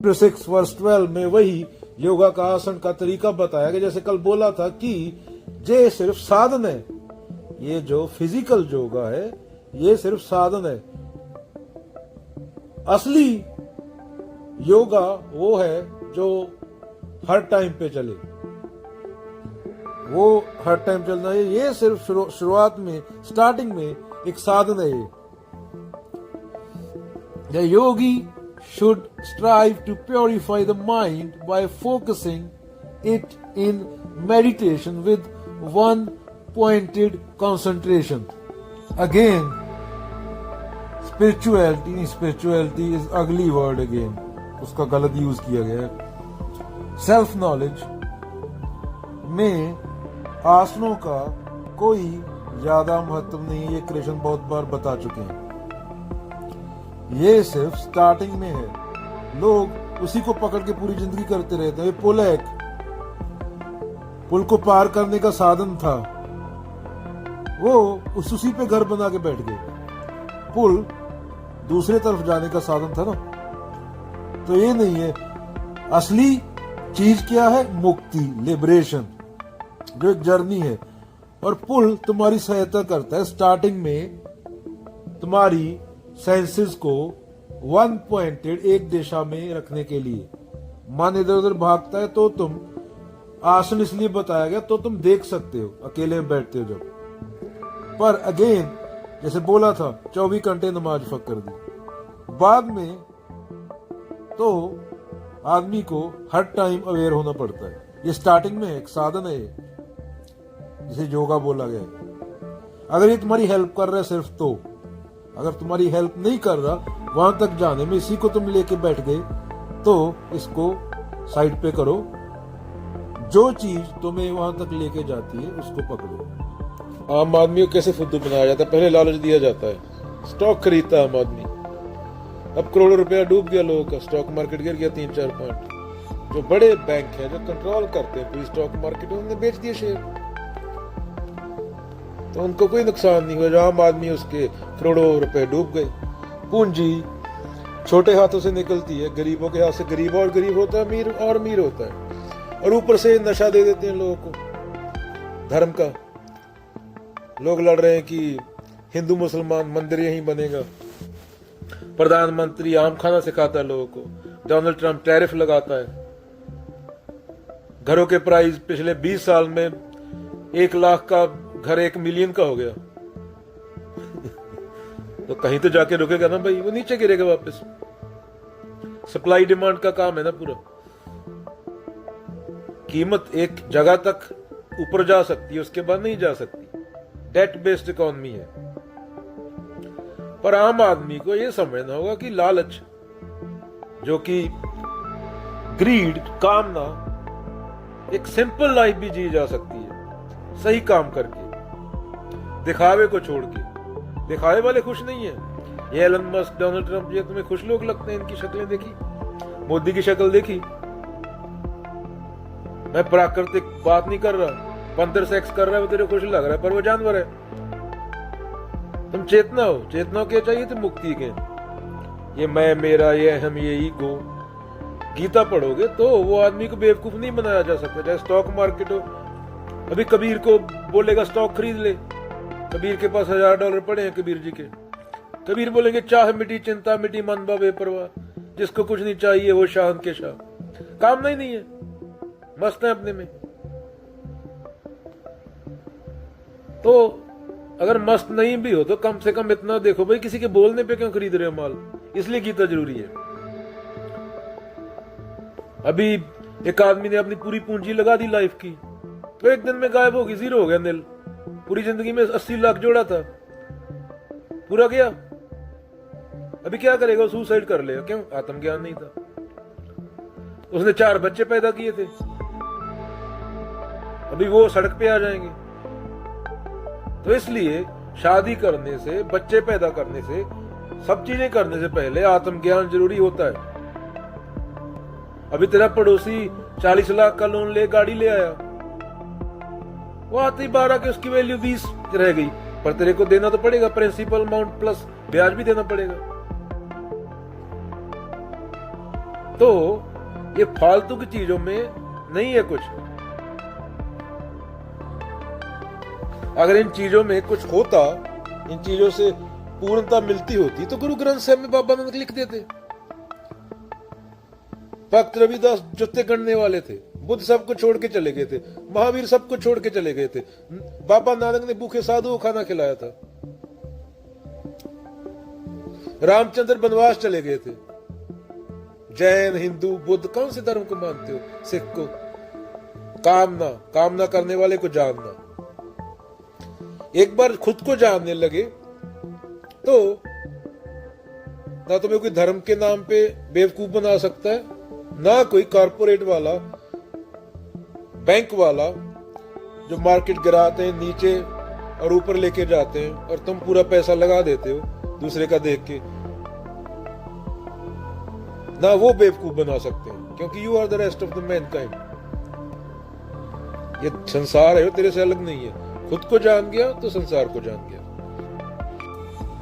6:12 में वही योगा का आसन का तरीका बताया गया। जैसे कल बोला था कि ये सिर्फ साधन है, ये जो फिजिकल योगा है ये सिर्फ साधन है। असली योगा वो है जो हर टाइम पे चले, वो हर टाइम चलना है। ये सिर्फ शुरुआत में, स्टार्टिंग में एक साधन है। The yogi should strive to purify the mind by focusing it in meditation with one pointed concentration. Again, spirituality is ugly word again. उसका गलत यूज किया गया है। सेल्फ नॉलेज में आसनों का कोई ज्यादा महत्व नहीं, ये कृष्ण बहुत बार बता चुके हैं। ये सिर्फ स्टार्टिंग में है। लोग उसी को पकड़ के पूरी जिंदगी करते रहते हैं। पुल है, पुल को पार करने का साधन था, वो उसी पे घर बना के बैठ गए। पुल दूसरे तरफ जाने का साधन था ना, तो ये नहीं है। असली चीज क्या है? मुक्ति, लिबरेशन, जो एक जर्नी है। और पुल तुम्हारी सहायता करता है स्टार्टिंग में तुम्हारी सेंसेस को वन पॉइंटेड, एक दिशा में रखने के लिए। मन इधर उधर भागता है तो तुम, आसन इसलिए बताया गया तो तुम देख सकते हो अकेले में बैठते हो जब। पर अगेन जैसे बोला था 24 घंटे नमाज फक कर दी। बाद में तो आदमी को हर टाइम अवेयर होना पड़ता है। ये स्टार्टिंग में एक साधन है, जिसे योगा बोला गया है। अगर ये तुम्हारी हेल्प कर रहा है सिर्फ, तो अगर तुम्हारी हेल्प नहीं कर रहा वहां तक जाने में, इसी को तुम लेके बैठ गए, तो इसको साइड पे करो। जो चीज तुम्हें वहां तक लेके जाती है उसको पकड़ो। आम आदमी को कैसे फुद्दू बनाया जाता है? पहले लालच दिया जाता है, स्टॉक खरीदता है आम आदमी। अब करोड़ों रुपया डूब गया लोगों का, स्टॉक मार्केट गिर गया 3-4 पॉइंट। जो बड़े बैंक हैं जो कंट्रोल करते हैं पूरी स्टॉक मार्केट, उन्होंने बेच दिए शेयर, तो उनको कोई नुकसान नहीं हुआ। जो आम आदमी उसके करोड़ों रुपए डूब गए। पूंजी छोटे हाथों से निकलती है, गरीबों के हाथ से। गरीब और गरीब होता है, अमीर और अमीर होता है। और ऊपर से नशा दे देते हैं लोगों को धर्म का। लोग लड़ रहे हैं कि हिंदू मुसलमान मंदिर यहीं बनेगा। प्रधानमंत्री आम खाना सिखाता है लोगों को। डोनाल्ड ट्रंप टैरिफ लगाता है। घरों के प्राइस पिछले 20 साल में 1 लाख का घर 1 मिलियन का हो गया। तो कहीं तो जाके रुकेगा ना भाई, वो नीचे गिरेगा वापस। सप्लाई डिमांड का काम है ना पूरा। कीमत एक जगह तक ऊपर जा सकती है, उसके बाद नहीं जा सकती। डेट बेस्ड इकोनॉमी है। पर आम आदमी को यह समझना होगा कि लालच, जो कि ग्रीड, कामना, एक सिंपल लाइफ भी जी जा सकती है सही काम करके, दिखावे को छोड़ के। दिखावे वाले खुश नहीं है। ये एलन मस्क, डोनाल्ड ट्रंप, ये तुम्हें खुश लोग लगते हैं? इनकी शक्लें देखी, मोदी की शक्ल देखी। मैं प्राकृतिक बात नहीं कर रहा, पंथर सेक्स कर रहा है वो तेरे खुश लग रहा है, पर वो जानवर है। तुम चेतना हो, चेतना क्या चाहिए? तुम मुक्ति के। ये मैं, मेरा, ये हम, ये ईगो। गीता पढ़ोगे तो वो आदमी को बेवकूफ नहीं बनाया जा सकता, चाहे स्टॉक मार्केट हो। अभी कबीर को बोलेगा स्टॉक खरीद ले, कबीर के पास $1000 पड़े हैं कबीर जी के। कबीर बोलेंगे चाह मिटी चिंता मिटी मन बा बेपरवाह, जिसको कुछ नहीं चाहिए वो शाह के शाह। काम नहीं है, मस्त है अपने में। तो अगर मस्त नहीं भी हो तो कम से कम इतना देखो भाई, किसी के बोलने पे क्यों खरीद रहे हो माल? इसलिए गीता जरूरी है। अभी एक आदमी ने अपनी पूरी पूंजी लगा दी लाइफ की, तो एक दिन में गायब होगी, जीरो हो गया, नील। पूरी जिंदगी में 80 लाख जोड़ा था, पूरा गया। अभी क्या करेगा? सुसाइड कर लेगा। क्यों? आत्मज्ञान नहीं था। उसने 4 बच्चे पैदा किए थे, अभी वो सड़क पे आ जाएंगे। तो इसलिए शादी करने से, बच्चे पैदा करने से, सब चीजें करने से पहले आत्मज्ञान जरूरी होता है। अभी तेरा पड़ोसी 40 लाख का लोन ले गाड़ी ले आया, वो आते ही 12 के उसकी वैल्यू 20 रह गई, पर तेरे को देना तो पड़ेगा, प्रिंसिपल अमाउंट प्लस ब्याज भी देना पड़ेगा। तो ये फालतू की चीजों में नहीं है कुछ। अगर इन चीजों में कुछ होता, इन चीजों से पूर्णता मिलती होती तो गुरु ग्रंथ साहब में बाबा नानक लिख देते। भक्त रविदास जुत्ते गढ़ने वाले थे, बुद्ध सबको छोड़ के चले गए थे, महावीर सबको छोड़ के चले गए थे, बाबा नानक ने भूखे साधुओं को खाना खिलाया था, रामचंद्र बनवास चले गए थे। जैन, हिंदू, बुद्ध, कौन से धर्म को मानते हो? सिख को। कामना करने वाले को जानना। एक बार खुद को जानने लगे तो ना तुम्हें कोई धर्म के नाम पे बेवकूफ बना सकता है, ना कोई कारपोरेट वाला, बैंक वाला जो मार्केट गिराते हैं नीचे और ऊपर लेके जाते हैं और तुम पूरा पैसा लगा देते हो दूसरे का देख के, ना वो बेवकूफ बना सकते हैं, क्योंकि you are the rest of the mankind. ये संसार है, तेरे से अलग नहीं है। खुद को जान गया तो संसार को जान गया।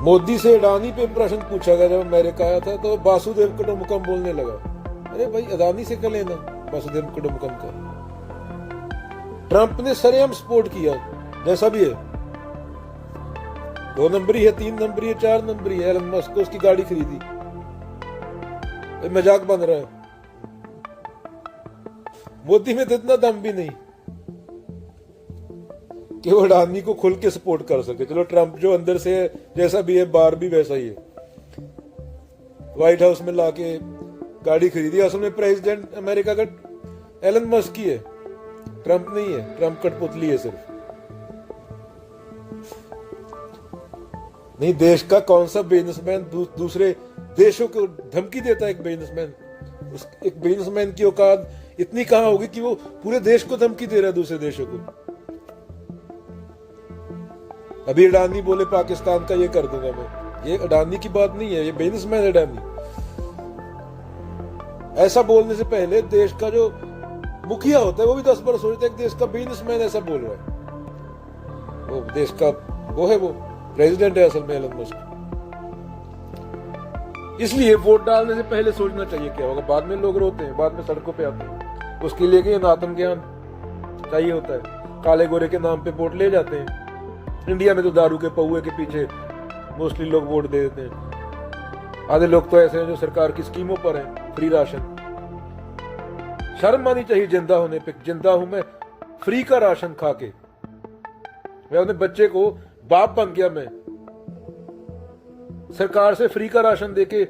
मोदी से अडानी पे प्रश्न पूछा गया जब अमेरिका आया था तो वासुदेव कुटुंबकम बोलने लगा। अरे भाई, अडानी से क्या लेना वासुदेव कुटुंबकम का? ट्रंप ने सरेआम सपोर्ट किया, जैसा भी है, 2 नंबरी है, 3 नंबरी है, 4 नंबरी है। एलन मस्क को उसकी गाड़ी खरीदी, मजाक बन रहा है। मोदी में तो इतना दम भी नहीं कि वो अडानी को खुल के सपोर्ट कर सके। चलो, ट्रंप जो अंदर से है, जैसा भी है, बाहर भी वैसा ही है। व्हाइट हाउस में लाके गाड़ी खरीदी। असल में प्रेसिडेंट अमेरिका का एलन मस्क ही है, ट्रंप नहीं है। ट्रंप कठपुतली है सिर्फ। नहीं, देश का कौन सा बिजनेसमैन दूसरे देशों को धमकी देता है? एक बिजनेसमैन की औकात इतनी कहां होगी कि वो पूरे देश को धमकी दे रहा है, दूसरे देशों को। अभी अडानी बोले पाकिस्तान का ये कर दूंगा मैं। ये अडानी की बात नहीं है, ये बिजनेसमैन है अडानी। ऐसा बोलने से पहले देश का जो मुखिया होता है वो भी 10 बार सोचता है कि देश का बिजनेसमैन ऐसा बोल रहा है। वो देश का वो है, वो प्रेसिडेंट है असल में एलन मस्क। इसलिए वोट डालने से पहले सोचना चाहिए क्या होगा। बाद में लोग रोते हैं, बाद में सड़कों पे आते हैं। उसके लिए कि आत्मज्ञान चाहिए होता है। काले गोरे के नाम पे वोट ले जाते हैं। इंडिया में तो दारू के पौए के पीछे मोस्टली लोग वोट दे देते हैं। आधे लोग तो ऐसे हैं जो सरकार की स्कीमों पर हैं, फ्री राशन। शर्म आनी चाहिए जिंदा होने पे। जिंदा हूं मैं फ्री का राशन खा के। मैं अपने बच्चे को, बाप बन गया मैं, सरकार से फ्री का राशन देके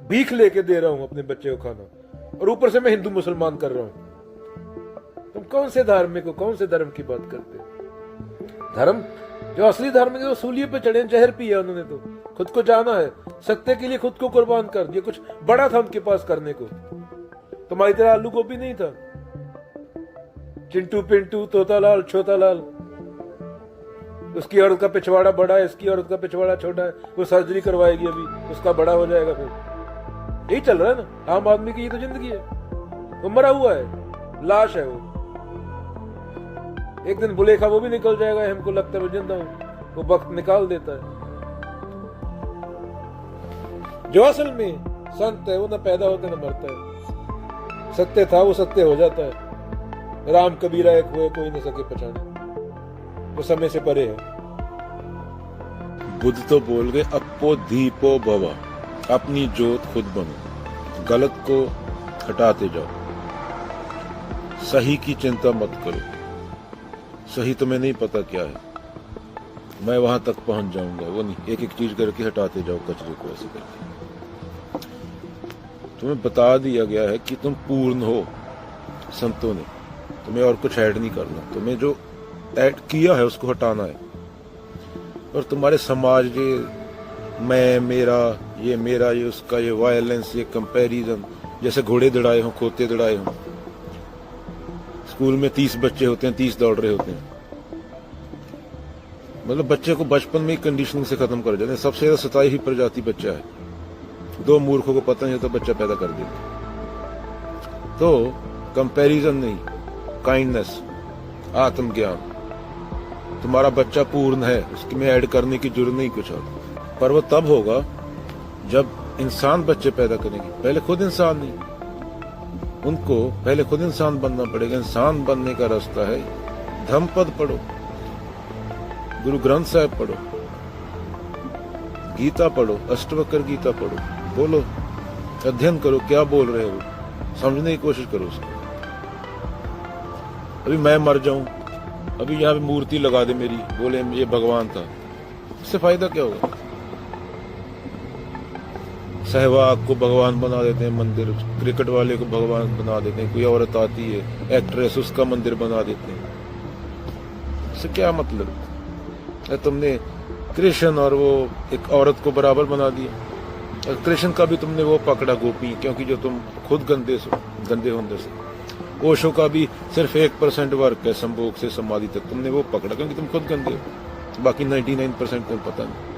भीख लेके दे रहा हूं अपने बच्चे को खाना, और ऊपर से मैं हिंदू मुसलमान कर रहा हूं। तुम कौन से धार्मिक हो, कौन से धर्म की बात करते हो? धर्म जो असली धर्म है वो सूलिए पे चढ़े, जहर पिया उन्होंने तो। खुद को जाना है, सत्य के लिए खुद को कुर्बान कर दिया। कुछ बड़ा था उनके पास करने को। तुम्हारी तरह आलू गोभी नहीं था, चिंटू पिंटू, तोतालाल, छोटालाल। उसकी औरत का पिछवाड़ा बड़ा है, इसकी औरत का पिछवाड़ा छोटा है। वो सर्जरी करवाएगी अभी, उसका बड़ा हो जाएगा। फिर यही चल रहा है ना आम आदमी की। ये तो जिंदगी है। वो मरा हुआ है, लाश है वो। एक दिन बुलेखा वो भी निकल जाएगा। हमको लगता है मैं जिंदा हूं, वो वक्त निकाल देता है। जो असल में संत है वो न पैदा होता न मरता है। सत्य था वो सत्य हो जाता है। राम कबीरा एक हुए, कोई न सके पहचाने। वो समय से परे है। बुद्ध तो बोल गए, अपो दीपो भवा, अपनी जोत खुद बनो, गलत को हटाते जाओ, सही की चिंता मत करो। सही तुम्हें नहीं पता क्या है, मैं वहां तक पहुंच जाऊंगा, वो नहीं। एक एक चीज करके हटाते जाओ कचरे को, ऐसे करके। तुम्हें बता दिया गया है कि तुम पूर्ण हो। संतों ने तुम्हें और कुछ ऐड नहीं करना, तुम्हें जो ऐड किया है उसको हटाना है। और तुम्हारे समाज ये मैं, मेरा, ये उसका, ये वायलेंस, ये कंपैरिजन, जैसे घोड़े दौड़ाए हों, खोते दौड़ाए हों। स्कूल में 30 बच्चे होते हैं, 30 दौड़ रहे होते हैं। मतलब बच्चे को बचपन में ही कंडीशनिंग से खत्म कर जाते हैं। सबसे ज्यादा सताई ही प्रजाति बच्चा है। 2 मूर्खों को पता नहीं होता, बच्चा पैदा कर देते। तो कंपैरिजन नहीं, काइंडनेस, आत्मज्ञान। तुम्हारा बच्चा पूर्ण है, उसकी में ऐड करने की जरूरत नहीं कुछ और। पर वो तब होगा जब इंसान बच्चे पैदा करेंगे, पहले खुद इंसान नहीं, उनको पहले खुद इंसान बनना पड़ेगा। इंसान बनने का रास्ता है धम्मपद पढ़ो, गुरु ग्रंथ साहिब पढ़ो, गीता पढ़ो, अष्टवक्र गीता पढ़ो, बोलो, अध्ययन करो क्या बोल रहे हो, समझने की कोशिश करो उसको। अभी मैं मर जाऊं, अभी यहाँ पे मूर्ति लगा दे मेरी, बोले ये भगवान था, इससे फायदा क्या होगा? सहवाग को भगवान बना देते हैं मंदिर, क्रिकेट वाले को भगवान बना देते हैं, कोई औरत आती है एक्ट्रेस, उसका मंदिर बना देते हैं। इससे क्या मतलब? तुमने कृष्ण और वो एक औरत को बराबर बना दिया। कृष्ण का भी तुमने वो पकड़ा गोपी, क्योंकि जो तुम खुद गंदे होने से। ओशो का भी सिर्फ 1% वर्क है, संभोग से समाधि तक, तुमने वो पकड़ा क्योंकि तुम खुद गंदे हो, बाकी 99% तुम्हें पता नहीं।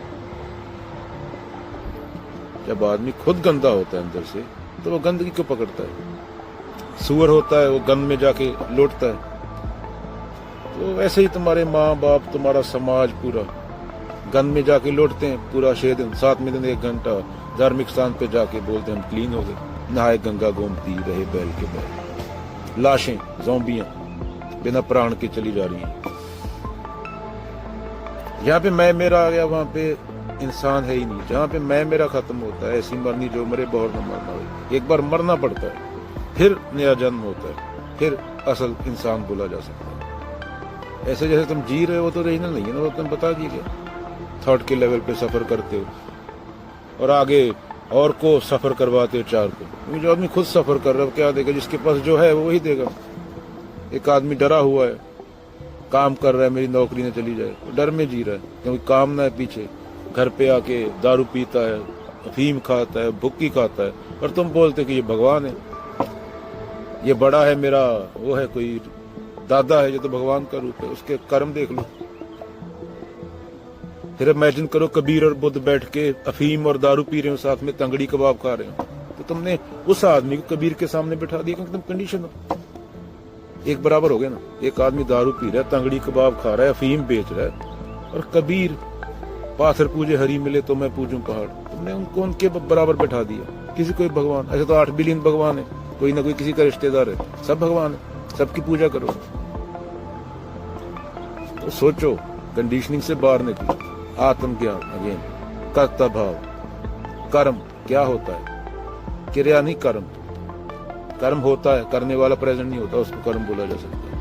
जब आदमी खुद गंदा होता है अंदर से, तो वो गंदगी को पकड़ता है। सुअर होता है, वो गंद में जाके लौटता है। तो ऐसे ही तुम्हारे माँ बाप, तुम्हारा समाज पूरा गंद में जाके लौटते हैं पूरा 6 दिन, 7वें दिन 1 घंटा धार्मिक स्थान पे जाके बोलते हैं हम क्लीन हो गए, नहाए गंगा गोमती रहे बैल के बैल। लाशें, ज़ॉम्बियां बिना प्राण के चली जा रही हैं। यहाँ पे मैं मेरा आ गया, वहां पे इंसान है ही नहीं। जहाँ पे मैं मेरा खत्म होता है, ऐसी मरनी जो मरे बहुर न मरना हो। एक बार मरना पड़ता है, फिर नया जन्म होता है, फिर असल इंसान बोला जा सकता है। ऐसे जैसे तुम जी रहे हो तो रीजनल नहीं है ना, वो तुम बता दीजिए, थर्ड के लेवल पे सफर करते हो और आगे और को सफर करवाते हो 4 को। जो आदमी खुद सफर कर रहा है क्या देगा? जिसके पास जो है वो वही देगा। एक आदमी डरा हुआ है, काम कर रहा है, मेरी नौकरी न चली जाए, डर में जी रहा है क्योंकि काम ना है पीछे। घर पे आके दारू पीता है, अफीम खाता है, भुक्की खाता है, और तुम बोलते कि ये भगवान है, ये बड़ा है मेरा, वो है कोई दादा है, ये तो भगवान का रूप है। उसके कर्म देख लो। फिर इमेजिन करो कबीर और बुद्ध बैठ के अफीम और दारू पी रहे हो, साथ में तंगड़ी कबाब खा रहे हो, तो तुमने उस आदमी को कबीर के सामने बिठा दिया क्योंकि तुम कंडीशन हो। एक बराबर हो गया ना। एक आदमी दारू पी रहा है, तंगड़ी कबाब खा रहा है, अफीम बेच रहा है, और कबीर पाथर पूजे हरी मिले तो मैं पूजूं पहाड़, तुमने उनको उनके बराबर बैठा दिया। किसी कोई भगवान, ऐसे तो 8 बिलियन भगवान है, कोई ना कोई किसी का रिश्तेदार है, सब भगवान है, सबकी पूजा करो। तो सोचो, कंडीशनिंग से बाहर निकलो, आत्मज्ञान, अगेन कर्ता भाव। कर्म क्या होता है? क्रिया नहीं कर्म। कर्म होता है, करने वाला प्रेजेंट नहीं होता, उसको कर्म बोला जा सकता है।